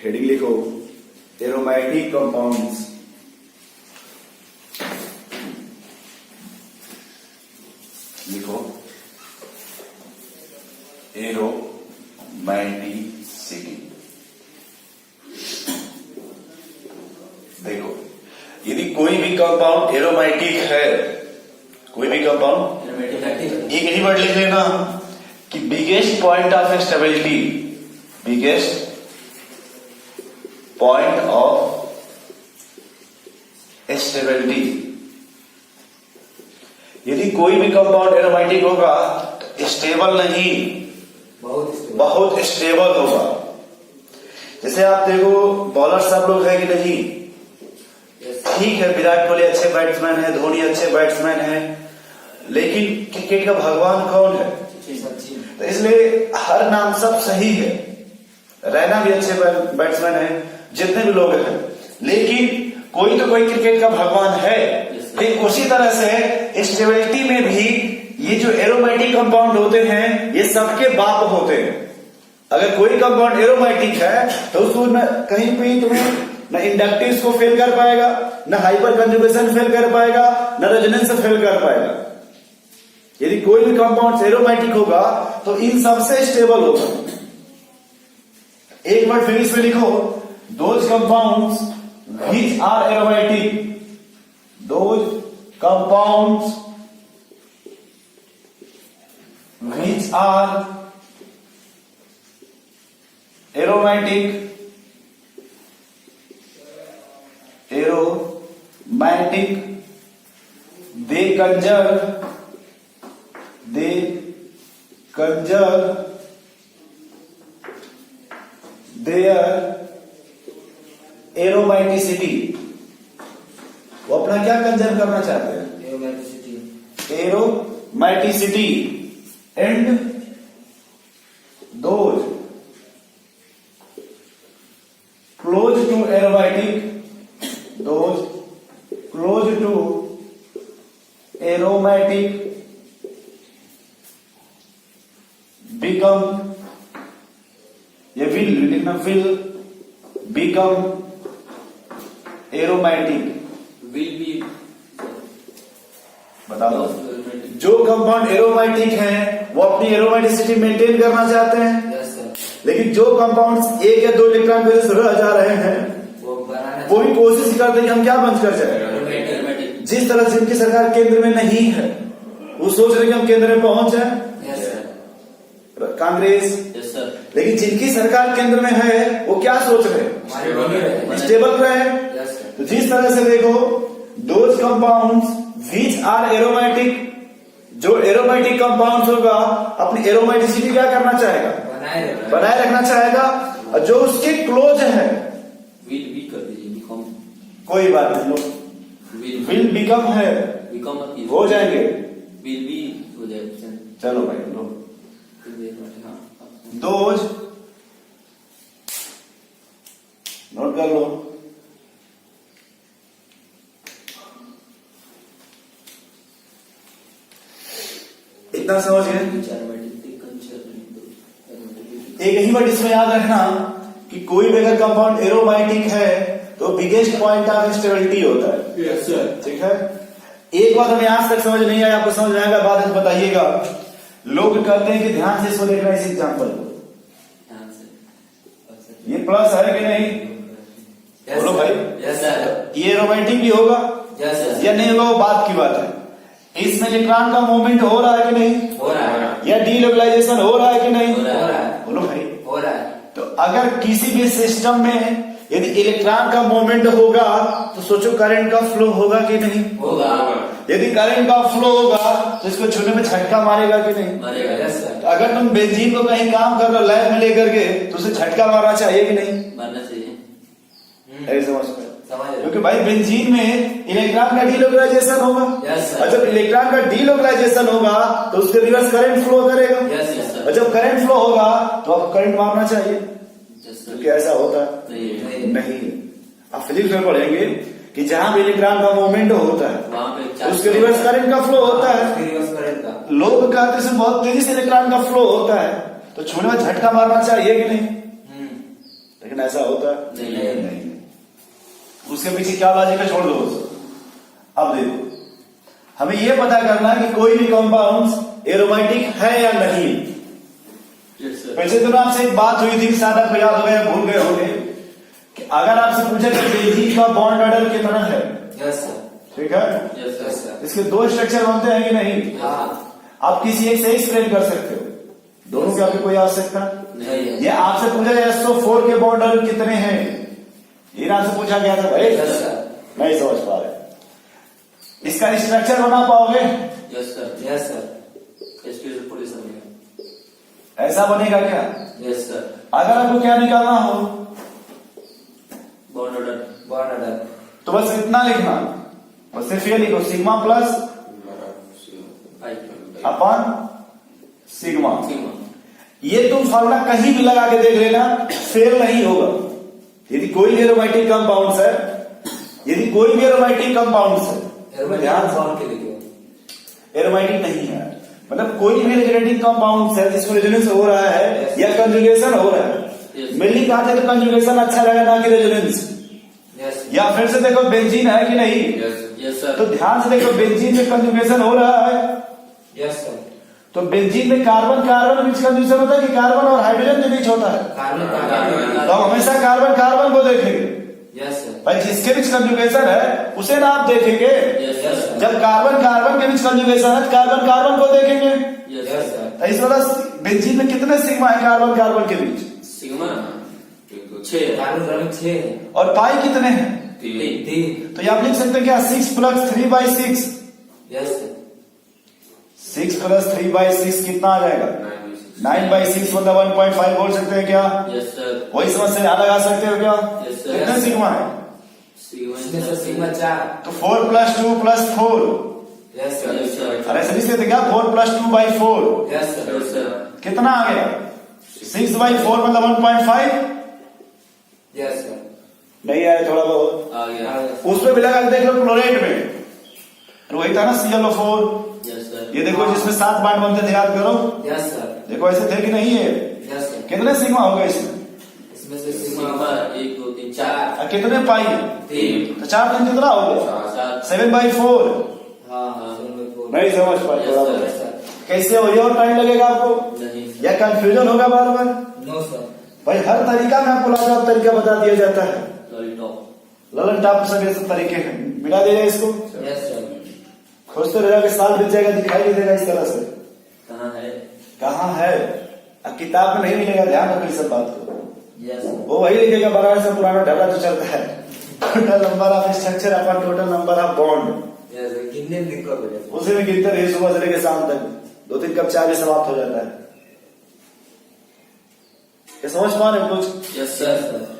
Heading लिखो aromatic compounds. लिखो aromaticity. देखो यदि कोई भी कंपाउंड एरोमेटिक है, कोई भी कंपाउंड एक ही वर्ड लिख लेना कि biggest point of stability, biggest point of stability. यदि कोई भी कंपाउंड एरोमेटिक होगा तो स्टेबल नहीं, बहुत स्टेबल होगा। जैसे आप देखो बॉलर सब लोग है कि नहीं, ठीक है विराट कोहली अच्छे बैट्समैन है, धोनी अच्छे बैट्समैन है, लेकिन क्रिकेट का भगवान कौन है? तो इसलिए हर नाम सब सही है, रैना भी अच्छे बैट्समैन है, जितने भी लोग हैं, लेकिन कोई तो कोई क्रिकेट का भगवान है। लेकिन उसी तरह से स्टेबिलिटी में भी ये जो एरोमेटिक कंपाउंड होते हैं ये सबके बाप होते हैं। अगर कोई कंपाउंड एरोमेटिक है तो उसको न कहीं पे तुम्हें न इंडक्टिव को फेल कर पाएगा, न हाइपर कंजुगेशन फेल कर पाएगा, न रेजोनेंस फेल कर पाएगा। यदि कोई भी कंपाउंड एरोमेटिक होगा तो इन सबसे स्टेबल होगा। एक वर्ड फिर इसमें लिखो, those compounds which are aromatic, those compounds which are aromatic, aromatic they conserve their aromaticity. वो अपना क्या कंजर्व करना चाहते हैं? Aromaticity. And those close to aromatic, those close to aromatic become, ये will लिखना, will become aromatic, will be बता दो। जो कंपाउंड एरोमेटिक हैं वो अपनी एरोमेटिसिटी मेंटेन करना चाहते हैं। yes, sir. लेकिन जो कंपाउंड्स एक या दो इलेक्ट्रॉन की वजह से रह जा रहे हैं वो भी कोशिश करते हैं कि हम क्या बंद कर जाए। जिस तरह से इनकी सरकार केंद्र में नहीं है वो सोच रहे कि हम केंद्र में पहुंच जाए, कांग्रेस। yes, sir. लेकिन जिनकी सरकार केंद्र में है वो क्या सोच रहे हैं? स्टेबल रहे। yes, sir. तो जिस तरह से देखो those compounds which are aromatic, जो एरोमेटिक कंपाउंड्स होगा अपनी एरोमेटिसिटी क्या करना चाहेगा? बनाए रखना चाहेगा। और जो उसके क्लोज है will be कर दीजिए, become, कोई बात नहीं, लो विल बिकम है, become हो जाएंगे, will be हो जाएगा। चलो भाई लो हाँ, दोज नोट कर लो। इतना समझ गए? एक ही वर्ड इसमें याद रखना कि कोई भी अगर कंपाउंड एरोमेटिक है तो बिगेस्ट पॉइंट ऑफ स्टेबिलिटी होता है। yes, sir. ठीक है। एक बात हमें आज तक समझ नहीं आया, आपको समझ आएगा बाद में बताइएगा। लोग कहते हैं कि ध्यान से इसको देखना, इस एग्जाम्पल को, ये प्लस है कि नहीं? yes, बोलो भाई। yes, sir. ये रोमांटिक भी होगा yes, sir. या नहीं होगा वो बात की बात है। इसमें इलेक्ट्रॉन का मूवमेंट हो रहा है कि नहीं? हो रहा है। या डीलोकलाइजेशन हो रहा है कि नहीं? हो रहा है। बोलो भाई। हो रहा है। तो अगर किसी भी सिस्टम में यदि इलेक्ट्रॉन का मूवमेंट होगा तो सोचो करंट का फ्लो होगा कि नहीं? होगा। यदि करंट का फ्लो होगा तो इसको छूने में झटका मारेगा कि नहीं? मारेगा। yes, sir. तो अगर तुम बेंजीन को कहीं काम कर रहे हो लैब में लेकर के तो उसे झटका मारना चाहिए कि नहीं? मारना चाहिए। ऐसे समझ समझ रहे हो? क्योंकि भाई बेंजीन में इलेक्ट्रॉन का डीलोकलाइजेशन होगा। yes, sir. और जब इलेक्ट्रॉन का डीलोकलाइजेशन होगा तो उसके रिवर्स करंट फ्लो करेगा। yes, yes, sir. और जब करंट फ्लो होगा तो आपको करंट मारना चाहिए। yes, sir. क्योंकि ऐसा होता है नहीं। आप फिजिक्स में पढ़ेंगे कि जहां भी इलेक्ट्रॉन का मूवमेंट होता है वहां पे उसके रिवर्स करंट का फ्लो होता है। रिवर्स करंट का लोग कहते हैं बहुत तेजी से इलेक्ट्रॉन का फ्लो होता है तो छूने में झटका मारना चाहिए कि नहीं? लेकिन लेकिन ऐसा होता है नहीं। उसके पीछे क्या लॉजिक है छोड़ दो उसको। अब देखो हमें यह पता करना है कि कोई भी कंपाउंड एरोमेटिक है या नहीं। Yes sir. वैसे तो आपसे एक बात हुई थी, शायद आपको याद हो गया, भूल गए होंगे, कि अगर आपसे पूछे कि बेंजीन का बॉन्ड ऑर्डर कितना है, यस सर। ठीक है, यस सर। इसके दो स्ट्रक्चर बनते हैं कि नहीं? हाँ। आप किसी एक से एक्सप्लेन कर सकते हो, दोनों की आपकी कोई आवश्यकता नहीं है। ये आपसे पूछा जाए SO4 के बॉन्ड ऑर्डर कितने हैं, ये आपसे पूछा गया था भाई, यस सर। नहीं समझ पा रहे, इसका स्ट्रक्चर बना पाओगे? Yes sir. Yes sir. Special position में। ऐसा बनेगा क्या? Yes sir. अगर आपको क्या निकालना हो बॉन्ड ऑर्डर। Bond order. तो बस इतना लिखना, बस सिर्फ ये लिखो सिग्मा प्लस अपन सिग्मा। ये तुम फॉर्मूला कहीं भी लगा के देख लेना, फेल नहीं होगा। यदि कोई भी एरोमेटिक कंपाउंड है, यदि कोई भी एरोमेटिक कंपाउंड है, ध्यान से एरोमेटिक नहीं है, मतलब कोई भी रेजोनेटिंग कंपाउंड है जिसमें रेजोनेंस हो रहा है या कंजुगेशन हो रहा है। मेनली कहा जाए तो कंजुगेशन अच्छा रहेगा ना कि रेजोनेंस। या फिर से देखो बेंजीन है कि नहीं? Yes sir. तो ध्यान से देखो बेंजीन में कंजुगेशन हो रहा है, यस सर। तो बेंजीन में कार्बन कार्बन के बीच कंजुगेशन होता है कि कार्बन और हाइड्रोजन के बीच होता है? कार्बन। तो हम हमेशा कार्बन कार्बन को देखेंगे यस सर। भाई, जिसके बीच कंजुगेशन है उसे ना आप देखेंगे। Yes sir. जब कार्बन कार्बन के बीच कंजुगेशन है तो कार्बन कार्बन को देखेंगे। Yes sir. तो इस वजह बेंजीन में कितने सिग्मा है कार्बन कार्बन के बीच? सिग्मा 6 कार्बन 6 और पाई कितने हैं? 3। तो ये आप लिख सकते हैं क्या 6 + 3/6? Yes sir. 6 + 3/6 कितना आ जाएगा? 9/6 मतलब 1.5 बोल सकते हैं क्या? Yes sir. वही समझ से याद लगा सकते हो क्या? Yes, sir. कितने सिग्मा है? सिग्मा 4। तो 4 + 2 + 4। Yes sir. Yes sir. अरे ऐसे लिख सकते क्या 4 + 2/4? Yes sir. Yes sir. कितना आ गया? 6/4 मतलब 1.5। Yes sir. नहीं आया थोड़ा बहुत आ गया। उसमें भी लगा के देख लो क्लोराइड में, वही था ना ClO4। Yes sir. ये देखो जिसमें 7 बॉन्ड बनते थे, याद करो। Yes sir. देखो ऐसे थे कि नहीं है? Yes sir. कितने सिग्मा हो गए इसमें? इसमें से सिग्मा 1 2 3 4। और कितने पाई? 3। तो 4 3 कितना हो गया? 7। 7/4। हाँ हाँ 7/4। नहीं समझ पाए यस थोड़ा सर। बहुत। Yes sir. कैसे हो, और टाइम लगेगा आपको नहीं या कंफ्यूजन होगा बार बार? No sir. भाई हर तरीका में आपको लाजवाब तरीका बता दिया जाता है। लॉलीपॉप। ललन टॉप सब ये सब तरीके हैं, मिला देगा इसको, यस सर। खोजते रह जाओगे, साल बीत जाएगा, दिखाई नहीं देगा इस तरह से। कहाँ है? कहाँ है? अब किताब में नहीं मिलेगा, ध्यान रखो इस सब बात को। Yes sir. वो वही लिखेगा 12 से पुराना ढाला जो चलता है, total number of structure upon total number of bond, yes sir. कितने दिक्कत हो जाए उसी में गिनते रहिए सुबह से लेकर शाम तक, 2-3 कप चाय में समाप्त हो जाता है। ये समझ पा रहे हो कुछ? Yes sir.